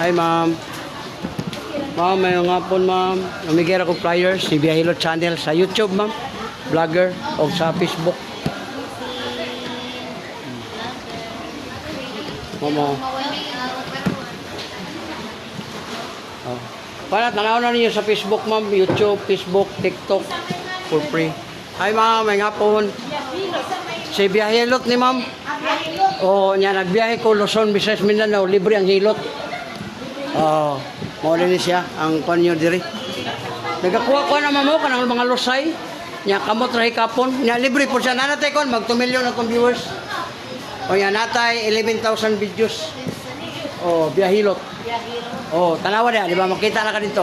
Hi, ma'am. Ma'am, may nga po, ma'am. Namigay ako flyers, si Biyahilo Channel sa YouTube, ma'am. Vlogger o sa Facebook. Ma'am, oh. Para tanaw na ninyo sa Facebook, ma'am. YouTube, Facebook, TikTok. For free. Hi, ma'am. May nga po. Si Biyahilot ni ma'am. Oh, niya nagbiyahe ko Luzon, Visayas, Mindanao, libre ang hilot. Oh, mao din siya ang panyo diri. Nagakuha ko na mamo kanang mga lusay. Nya kamot ra hikapon. Nya libre po siya nanatay kon mag 2 million akong viewers. O yan natay 11,000 videos. Oh, biyahilot. Oh, tanawa dia, di ba makita na ka dito.